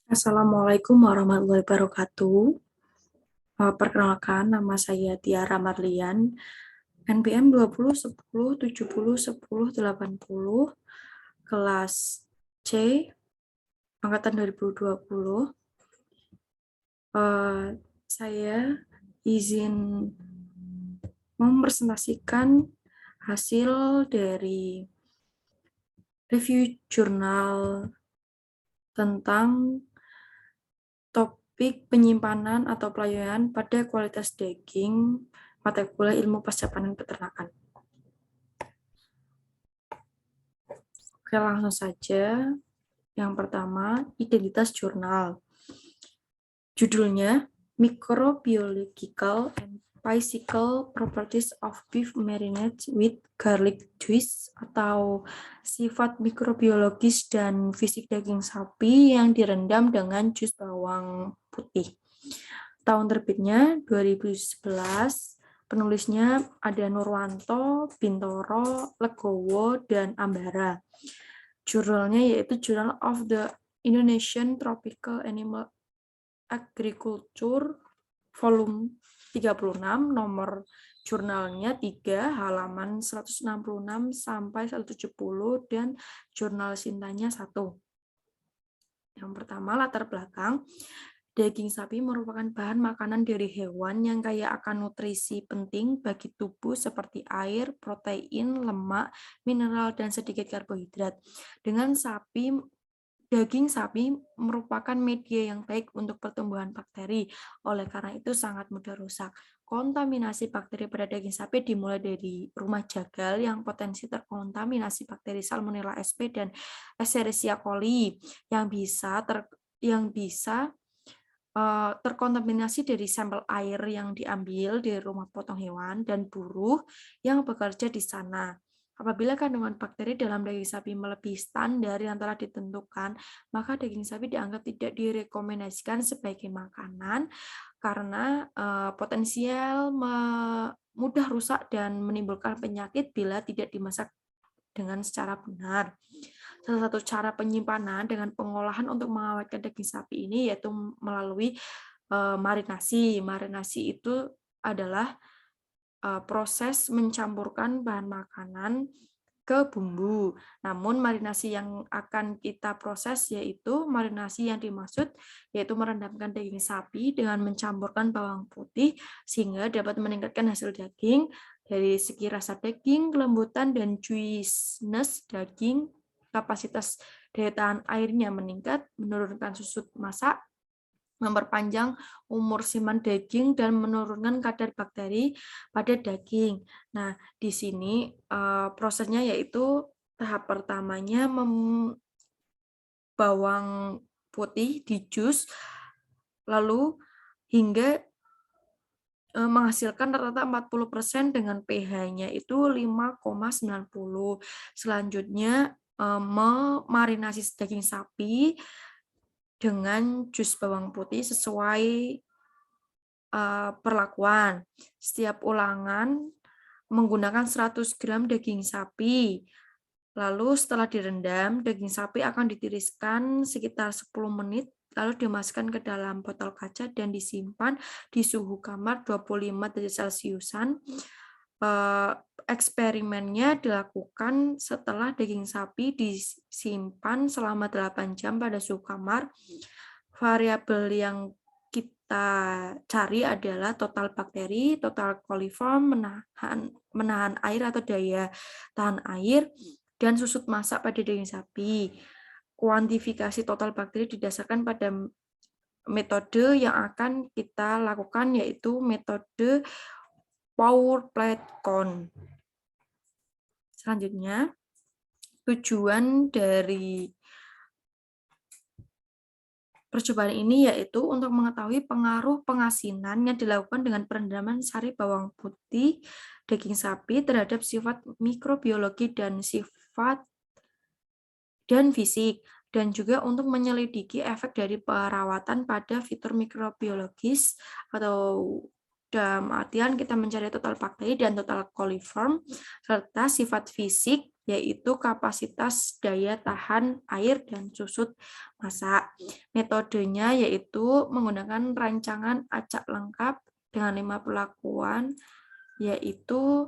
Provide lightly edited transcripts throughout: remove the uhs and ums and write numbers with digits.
Assalamualaikum warahmatullahi wabarakatuh. Perkenalkan, nama saya Tiara Marlian, NPM 20 10 70 10 80, kelas C, angkatan 2020. Saya izin mempresentasikan hasil dari review jurnal tentang topik penyimpanan atau pelayanan pada kualitas daging mata kuliah ilmu pasca panen peternakan. Oke, langsung saja. Yang pertama, identitas jurnal. Judulnya, Microbiological and Physical Properties of Beef Marinade with Garlic Juice, atau sifat mikrobiologis dan fisik daging sapi yang direndam dengan jus bawang putih. Tahun terbitnya 2011, penulisnya ada Nurwanto, Bintoro, Legowo, dan Ambara. Jurnalnya yaitu Journal of the Indonesian Tropical Animal Agriculture, volume 36, nomor jurnalnya 3, halaman 166 sampai 170, dan jurnal Sintanya 1. Yang pertama, latar belakang. Daging sapi merupakan bahan makanan dari hewan yang kaya akan nutrisi penting bagi tubuh seperti air, protein, lemak, mineral, dan sedikit karbohidrat. Daging sapi merupakan media yang baik untuk pertumbuhan bakteri, oleh karena itu sangat mudah rusak. Kontaminasi bakteri pada daging sapi dimulai dari rumah jagal yang potensi terkontaminasi bakteri Salmonella sp dan Escherichia coli yang bisa terkontaminasi dari sampel air yang diambil di rumah potong hewan dan buruh yang bekerja di sana. Apabila kandungan bakteri dalam daging sapi melebihi standar yang telah ditentukan, maka daging sapi dianggap tidak direkomendasikan sebagai makanan karena potensial mudah rusak dan menimbulkan penyakit bila tidak dimasak dengan secara benar. Salah satu cara penyimpanan dengan pengolahan untuk mengawetkan daging sapi ini yaitu melalui marinasi. Marinasi itu adalah proses mencampurkan bahan makanan ke bumbu. Namun marinasi yang akan kita proses yaitu marinasi yang dimaksud yaitu merendamkan daging sapi dengan mencampurkan bawang putih sehingga dapat meningkatkan hasil daging dari segi rasa daging, kelembutan, dan juiciness daging. Kapasitas daya tahan airnya meningkat, menurunkan susut masak, memperpanjang umur simpan daging, dan menurunkan kadar bakteri pada daging. Nah, di sini prosesnya yaitu tahap pertamanya bawang putih di jus, lalu hingga menghasilkan rata-rata 40% dengan pH-nya itu 5,90. Selanjutnya memarinasi daging sapi dengan jus bawang putih sesuai perlakuan. Setiap ulangan menggunakan 100 gram daging sapi. Lalu setelah direndam, daging sapi akan ditiriskan sekitar 10 menit, lalu dimasukkan ke dalam botol kaca dan disimpan di suhu kamar 25 derajat Celciusan. Eksperimennya dilakukan setelah daging sapi disimpan selama 8 jam pada suhu kamar. Variabel yang kita cari adalah total bakteri, total coliform, menahan air atau daya tahan air, dan susut masak pada daging sapi. Kuantifikasi total bakteri didasarkan pada metode yang akan kita lakukan, yaitu metode pour plate count. Selanjutnya, tujuan dari percobaan ini yaitu untuk mengetahui pengaruh pengasinan yang dilakukan dengan perendaman sari bawang putih daging sapi terhadap sifat mikrobiologi dan sifat dan fisik, dan juga untuk menyelidiki efek dari perawatan pada fitur mikrobiologis, atau dalam artian kita mencari total bakteri dan total coliform serta sifat fisik yaitu kapasitas daya tahan air dan susut masak. Metodenya yaitu menggunakan rancangan acak lengkap dengan 5 perlakuan, yaitu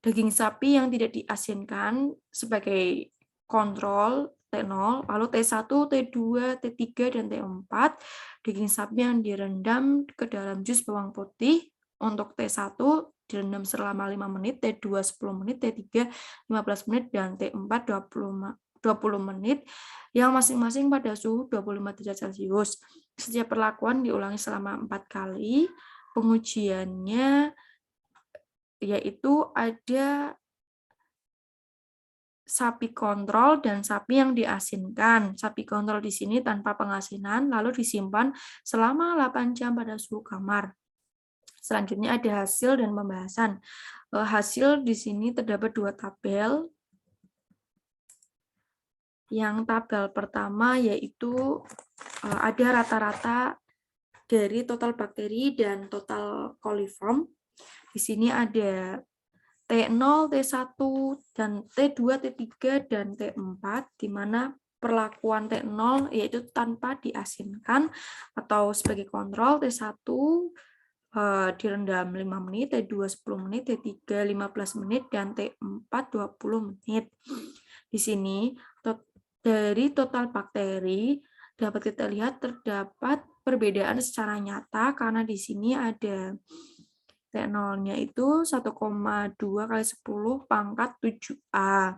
daging sapi yang tidak diasinkan sebagai kontrol T0, lalu T1, T2, T3, dan T4, daging sapi yang direndam ke dalam jus bawang putih. Untuk T1 direndam selama 5 menit, T2 10 menit, T3 15 menit, dan T4 20 menit, yang masing-masing pada suhu 25 derajat Celcius. Setiap perlakuan diulangi selama 4 kali. Pengujiannya yaitu ada sapi kontrol dan sapi yang diasinkan. Sapi kontrol di sini tanpa pengasinan, lalu disimpan selama 8 jam pada suhu kamar. Selanjutnya ada hasil dan pembahasan. Hasil di sini terdapat 2 tabel. Yang tabel pertama yaitu ada rata-rata dari total bakteri dan total coliform. Di sini ada T0, T1, dan T2, T3, dan T4, di mana perlakuan T0 yaitu tanpa diasinkan atau sebagai kontrol, T1 direndam 5 menit, T2 10 menit, T3 15 menit, dan T4 20 menit. Di sini dari total bakteri dapat kita lihat terdapat perbedaan secara nyata karena di sini ada T0-nya itu 1,2 kali 10 pangkat 7A.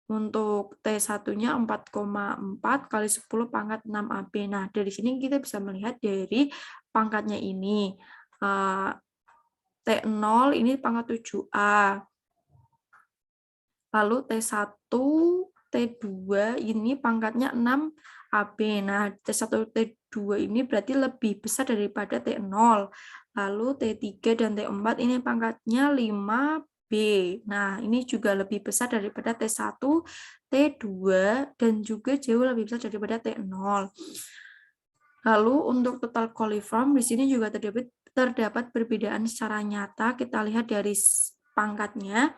Untuk T1-nya 4,4 kali 10 pangkat 6AB. Nah, dari sini kita bisa melihat dari pangkatnya ini. T0 ini pangkat 7A. Lalu T1, T2 ini pangkatnya 6AB. Nah, T1, T2 ini berarti lebih besar daripada T0. Lalu T3 dan T4 ini pangkatnya 5B. Nah, ini juga lebih besar daripada T1, T2, dan juga jauh lebih besar daripada T0. Lalu untuk total coliform, di sini juga terdapat perbedaan secara nyata. Kita lihat dari pangkatnya.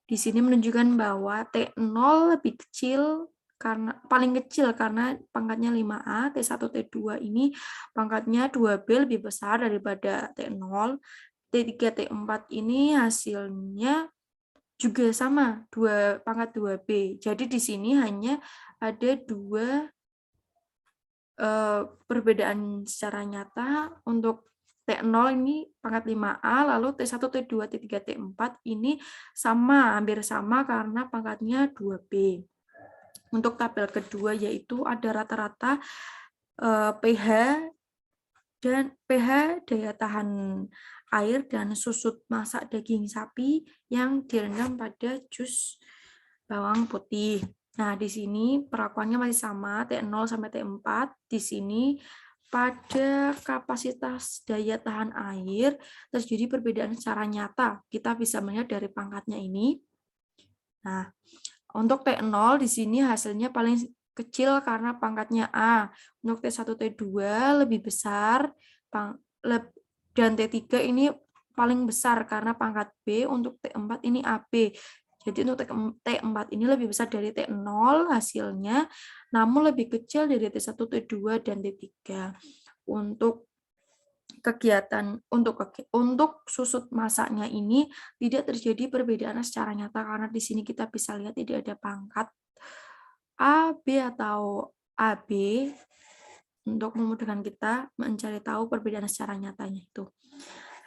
Di sini menunjukkan bahwa T0 lebih kecil, karena paling kecil karena pangkatnya 5A, T1, T2 ini pangkatnya 2B lebih besar daripada T0, T3, T4 ini hasilnya juga sama, pangkat 2B. Jadi di sini hanya ada 2 perbedaan secara nyata. Untuk T0 ini pangkat 5A, lalu T1, T2, T3, T4 ini sama, hampir sama karena pangkatnya 2B. Untuk tabel kedua yaitu ada rata-rata pH dan pH daya tahan air dan susut masak daging sapi yang direndam pada jus bawang putih. Nah, di sini perlakuannya masih sama, T0 sampai T4. Di sini pada kapasitas daya tahan air terjadi perbedaan secara nyata. Kita bisa melihat dari pangkatnya ini. Nah, untuk T0 di sini hasilnya paling kecil karena pangkatnya A. Untuk T1, T2 lebih besar, dan T3 ini paling besar karena pangkat B. Untuk T4 ini AB. Jadi untuk T4 ini lebih besar dari T0 hasilnya, namun lebih kecil dari T1, T2, dan T3. Untuk kegiatan untuk susut masaknya ini tidak terjadi perbedaan secara nyata karena di sini kita bisa lihat tidak ada pangkat A, B atau AB untuk memudahkan kita mencari tahu perbedaan secara nyatanya itu.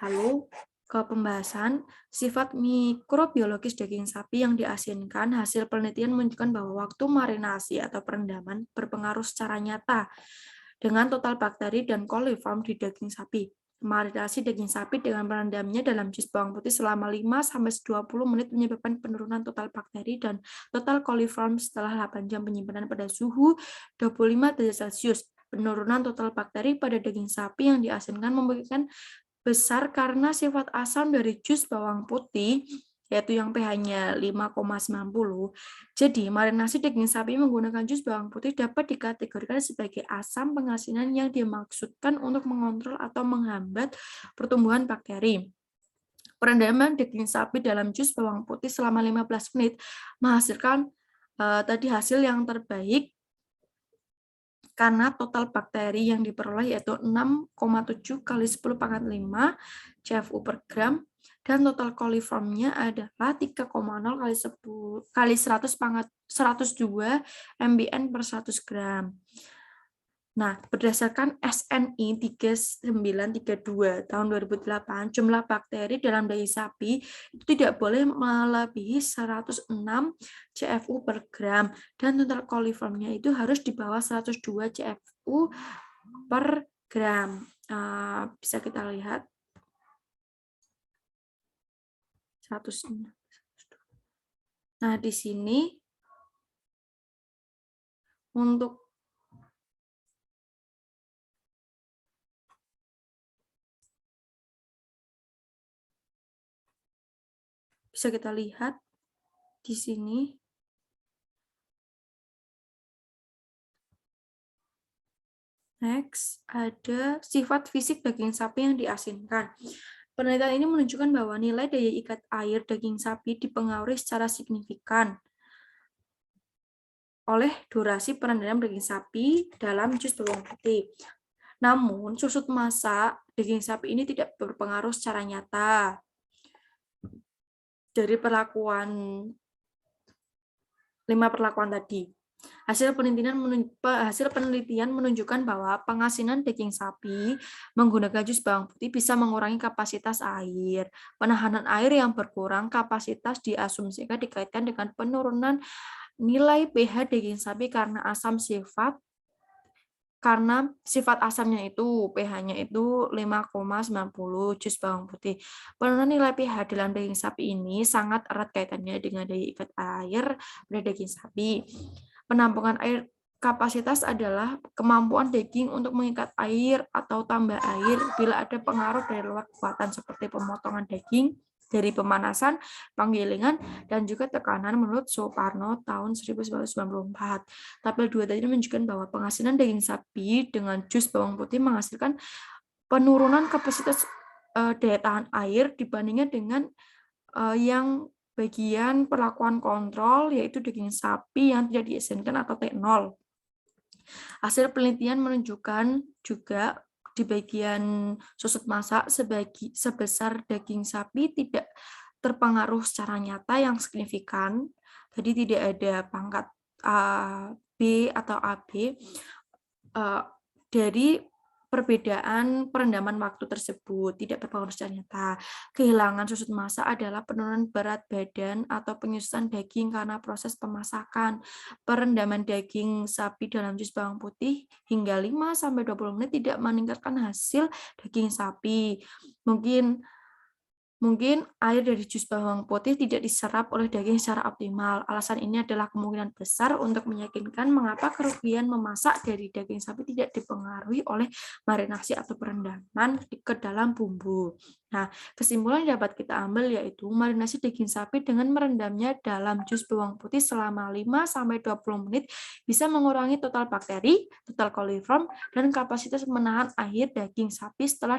Lalu ke pembahasan sifat mikrobiologis daging sapi yang diasinkan. Hasil penelitian menunjukkan bahwa waktu marinasi atau perendaman berpengaruh secara nyata dengan total bakteri dan coliform di daging sapi. Marinasi daging sapi dengan merendamnya dalam jus bawang putih selama 5-20 menit menyebabkan penurunan total bakteri dan total coliform setelah 8 jam penyimpanan pada suhu 25 derajat Celcius. Penurunan total bakteri pada daging sapi yang diasinkan memberikan besar karena sifat asam dari jus bawang putih, yaitu yang pH-nya 5,90. Jadi, marinasi daging sapi menggunakan jus bawang putih dapat dikategorikan sebagai asam pengasinan yang dimaksudkan untuk mengontrol atau menghambat pertumbuhan bakteri. Perendaman daging sapi dalam jus bawang putih selama 15 menit menghasilkan tadi hasil yang terbaik karena total bakteri yang diperoleh yaitu 6,7 kali 10 pangkat 5 CFU per gram dan total coliformnya adalah 3,0 kali 10 kali 100 pangkat 102 mBN per 100 gram. Nah, berdasarkan SNI 3932 tahun 2008, jumlah bakteri dalam daging sapi itu tidak boleh melebihi 106 CFU per gram dan total coliformnya itu harus di bawah 102 CFU per gram. Bisa kita lihat 106. Nah, di sini untuk bisa kita lihat di sini. Next, ada sifat fisik daging sapi yang diasinkan. Penelitian ini menunjukkan bahwa nilai daya ikat air daging sapi dipengaruhi secara signifikan oleh durasi perendaman daging sapi dalam jus bawang putih. Namun, susut masak daging sapi ini tidak berpengaruh secara nyata dari lima perlakuan tadi. Hasil penelitian menunjukkan bahwa pengasinan daging sapi menggunakan jus bawang putih bisa mengurangi kapasitas air. Penahanan air yang berkurang kapasitas diasumsikan dikaitkan dengan penurunan nilai pH daging sapi karena sifat asamnya itu pH-nya itu 5,90 jus bawang putih. Penurunan nilai pH dalam daging sapi ini sangat erat kaitannya dengan daya ikat air pada daging sapi. Penampungan air kapasitas adalah kemampuan daging untuk mengikat air atau tambah air bila ada pengaruh dari luar kekuatan seperti pemotongan daging, dari pemanasan, penggilingan, dan juga tekanan menurut Suparno tahun 1994. Tabel 2 tadi menunjukkan bahwa pengasinan daging sapi dengan jus bawang putih menghasilkan penurunan kapasitas daya tahan air dibandingkan dengan yang bagian perlakuan kontrol, yaitu daging sapi yang tidak diasinkan atau T0. Hasil penelitian menunjukkan juga di bagian susut masak sebesar daging sapi tidak terpengaruh secara nyata yang signifikan. Jadi tidak ada pangkat B atau AB dari perbedaan perendaman waktu tersebut, tidak berpengaruh secara nyata. Kehilangan susut masak adalah penurunan berat badan atau penyusutan daging karena proses pemasakan. Perendaman daging sapi dalam jus bawang putih hingga 5-20 menit tidak meningkatkan hasil daging sapi. Mungkin air dari jus bawang putih tidak diserap oleh daging secara optimal. Alasan ini adalah kemungkinan besar untuk meyakinkan mengapa kerugian memasak dari daging sapi tidak dipengaruhi oleh marinasi atau perendaman ke dalam bumbu. Nah, kesimpulan yang dapat kita ambil yaitu marinasi daging sapi dengan merendamnya dalam jus bawang putih selama 5-20 menit bisa mengurangi total bakteri, total coliform, dan kapasitas menahan air daging sapi setelah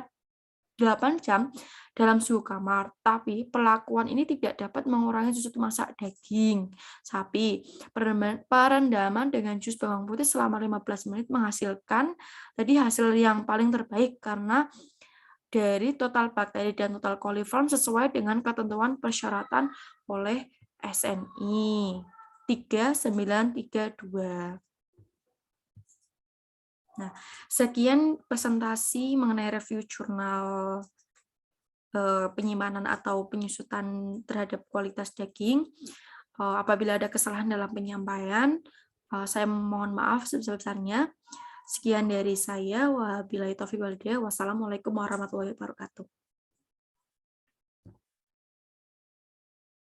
8 jam dalam suhu kamar, tapi perlakuan ini tidak dapat mengurangi susut masak daging sapi. Perendaman dengan jus bawang putih selama 15 menit menghasilkan tadi hasil yang paling terbaik karena dari total bakteri dan total coliform sesuai dengan ketentuan persyaratan oleh SNI 3932. Nah, sekian presentasi mengenai review jurnal penyimpanan atau penyusutan terhadap kualitas daging. Apabila ada kesalahan dalam penyampaian, saya mohon maaf sebesar-besarnya. Sekian dari saya. Wabillahi taufiq wal hidayah. Wassalamualaikum warahmatullahi wabarakatuh.